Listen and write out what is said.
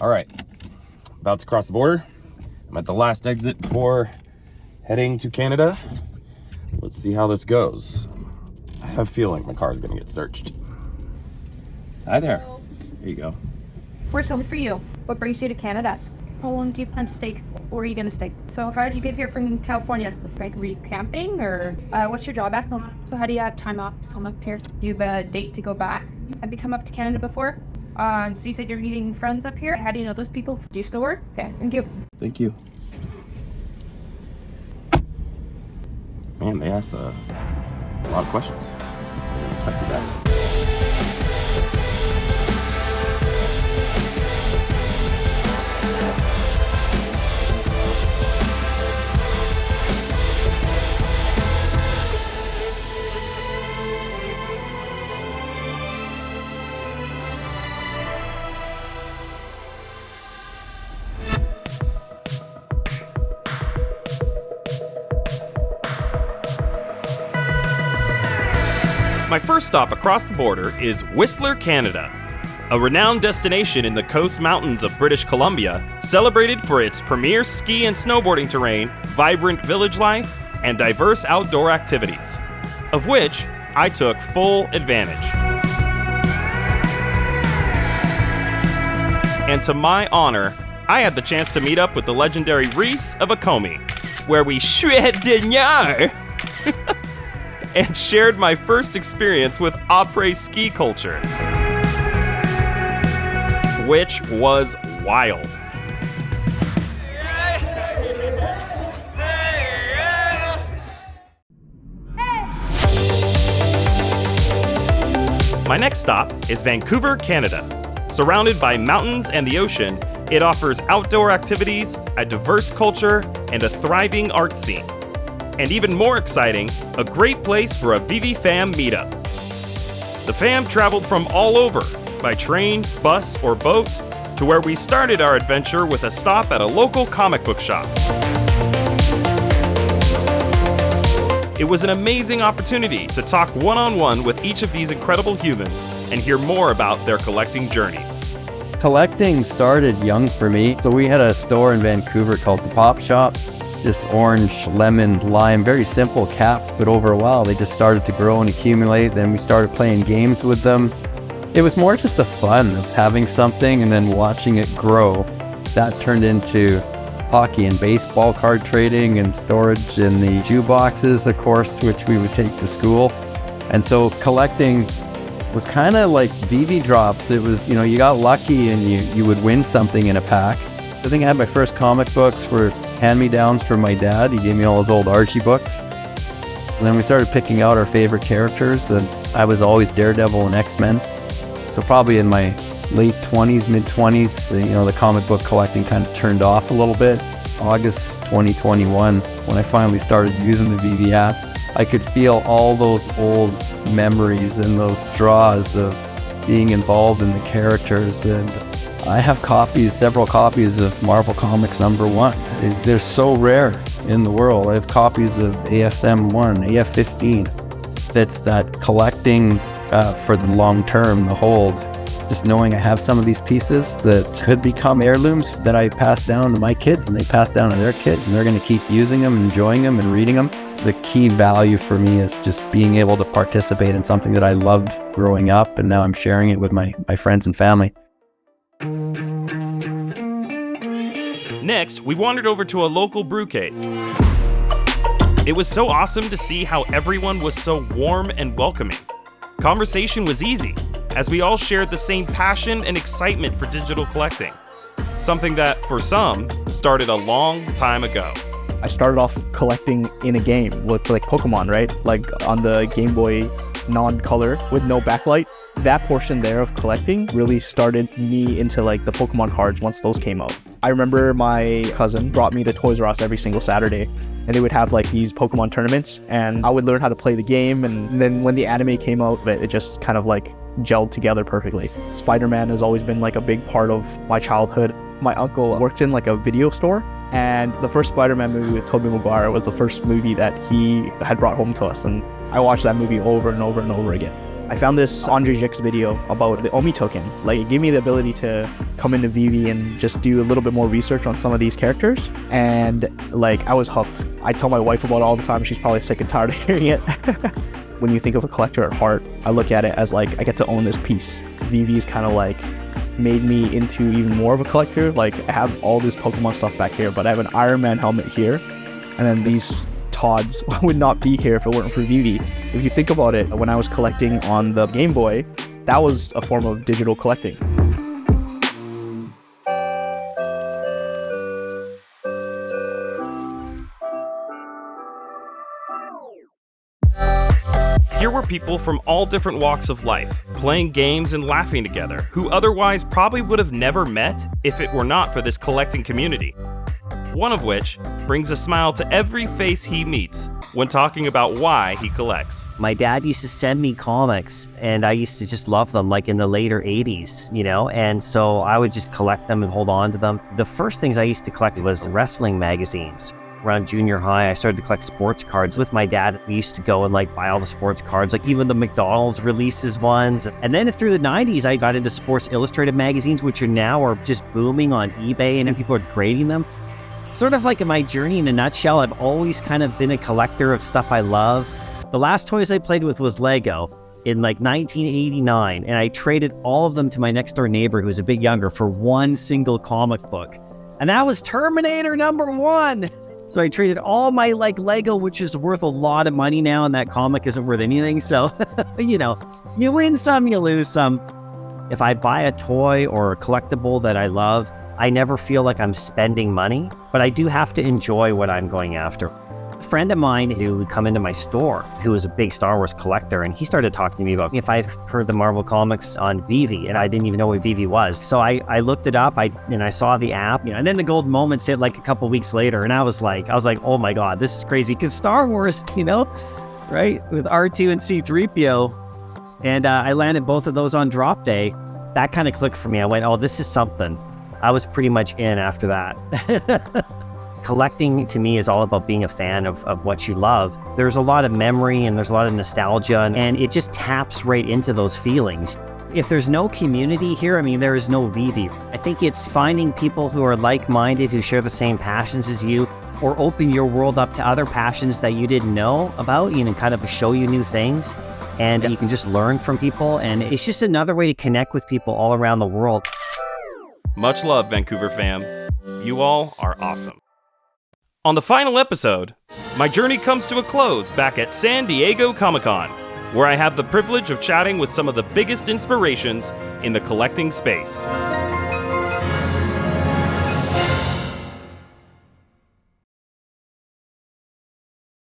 All right, about to cross the border. I'm at the last exit before heading to Canada. Let's see how this goes. I have a feeling my car is gonna get searched. Hi there. Hello. There you go. Where's home for you? What brings you to Canada? How long do you plan to stay? Where are you gonna stay? So how did you get here from California? Like, were you camping or what's your job at home? So how do you have time off to come up here? Do you have a date to go back? Have you come up to Canada before? So you said you're meeting friends up here. How do you know those people? Do you still work? Okay, thank you. Thank you. Man, they asked a lot of questions. I didn't expect that. My first stop across the border is Whistler, Canada, a renowned destination in the Coast Mountains of British Columbia, celebrated for its premier ski and snowboarding terrain, vibrant village life, and diverse outdoor activities, of which I took full advantage. And to my honor, I had the chance to meet up with the legendary Reese of Akomi, where we shred the yar and shared my first experience with après ski culture, which was wild. My next stop is Vancouver, Canada. Surrounded by mountains and the ocean, it offers outdoor activities, a diverse culture, and a thriving art scene. And even more exciting, a great place for a VeVe fam meetup. The fam traveled from all over, by train, bus, or boat, to where we started our adventure with a stop at a local comic book shop. It was an amazing opportunity to talk one-on-one with each of these incredible humans and hear more about their collecting journeys. Collecting started young for me. So we had a store in Vancouver called The Pop Shop. Just orange, lemon, lime, very simple caps, but over a while they just started to grow and accumulate. Then we started playing games with them. It was more just the fun of having something and then watching it grow. That turned into hockey and baseball card trading and storage in the shoe boxes, of course, which we would take to school. And so collecting was kind of like VeVe drops. It was, you got lucky and you would win something in a pack. I think I had my first comic books were hand-me-downs from my dad. He gave me all his old Archie books. And then we started picking out our favorite characters, and I was always Daredevil and X-Men. So probably in my late 20s, mid-20s, the comic book collecting kind of turned off a little bit. August 2021, when I finally started using the VeVe app, I could feel all those old memories and those draws of being involved in the characters. And I have several copies of Marvel Comics #1. They're so rare in the world. I have copies of ASM1, AF15. That's that collecting for the long term, the hold. Just knowing I have some of these pieces that could become heirlooms that I pass down to my kids and they pass down to their kids, and they're going to keep using them, enjoying them, and reading them. The key value for me is just being able to participate in something that I loved growing up, and now I'm sharing it with my friends and family. Next, we wandered over to a local brewcade. It was so awesome to see how everyone was so warm and welcoming. Conversation was easy, as we all shared the same passion and excitement for digital collecting, something that, for some, started a long time ago. I started off collecting in a game with like Pokemon, right? Like on the Game Boy non-color with no backlight. That portion there of collecting really started me into like the Pokemon cards once those came out. I remember my cousin brought me to Toys R Us every single Saturday, and they would have like these Pokemon tournaments, and I would learn how to play the game. And then when the anime came out, it just kind of like gelled together perfectly. Spider-Man has always been like a big part of my childhood. My uncle worked in like a video store, and the first Spider-Man movie with Tobey Maguire was the first movie that he had brought home to us, and I watched that movie over and over and over again. I found this Andre Jix video about the Omi token. Like, it gave me the ability to come into VeVe and just do a little bit more research on some of these characters. And like, I was hooked. I tell my wife about it all the time. She's probably sick and tired of hearing it. When you think of a collector at heart, I look at it as like, I get to own this piece. VeVe's kind of like made me into even more of a collector. Like, I have all this Pokemon stuff back here, but I have an Iron Man helmet here. And then these Todds would not be here if it weren't for VeVe. If you think about it, when I was collecting on the Game Boy, that was a form of digital collecting. Here were people from all different walks of life, playing games and laughing together, who otherwise probably would have never met if it were not for this collecting community. One of which brings a smile to every face he meets when talking about why he collects. My dad used to send me comics, and I used to just love them, like in the later 80s, you know? And so I would just collect them and hold on to them. The first things I used to collect was wrestling magazines. Around junior high, I started to collect sports cards with my dad. We used to go and like buy all the sports cards, like even the McDonald's releases ones. And then through the 90s, I got into Sports Illustrated magazines, which are just booming on eBay, and then people are grading them. Sort of like in my journey in a nutshell, I've always kind of been a collector of stuff I love. The last toys I played with was Lego in like 1989, and I traded all of them to my next door neighbor who was a bit younger for one single comic book. And that was Terminator #1. So I traded all my like Lego, which is worth a lot of money now, and that comic isn't worth anything. So, you know, you win some, you lose some. If I buy a toy or a collectible that I love, I never feel like I'm spending money, but I do have to enjoy what I'm going after. A friend of mine who would come into my store, who was a big Star Wars collector, and he started talking to me about if I've heard the Marvel comics on VeVe, and I didn't even know what VeVe was. So I looked it up, and I saw the app, you know, and then the gold moments hit like a couple weeks later, and I was like, oh my God, this is crazy, because Star Wars, you know, right, with R2 and C-3PO, and I landed both of those on drop day. That kind of clicked for me. I went, oh, this is something. I was pretty much in after that. Collecting to me is all about being a fan of what you love. There's a lot of memory and there's a lot of nostalgia, and it just taps right into those feelings. If there's no community here, I mean, there is no VeVe. I think it's finding people who are like-minded, who share the same passions as you, or open your world up to other passions that you didn't know about, you know, kind of show you new things. And you can just learn from people, and it's just another way to connect with people all around the world. Much love, Vancouver fam. You all are awesome. On the final episode, my journey comes to a close back at San Diego Comic-Con, where I have the privilege of chatting with some of the biggest inspirations in the collecting space.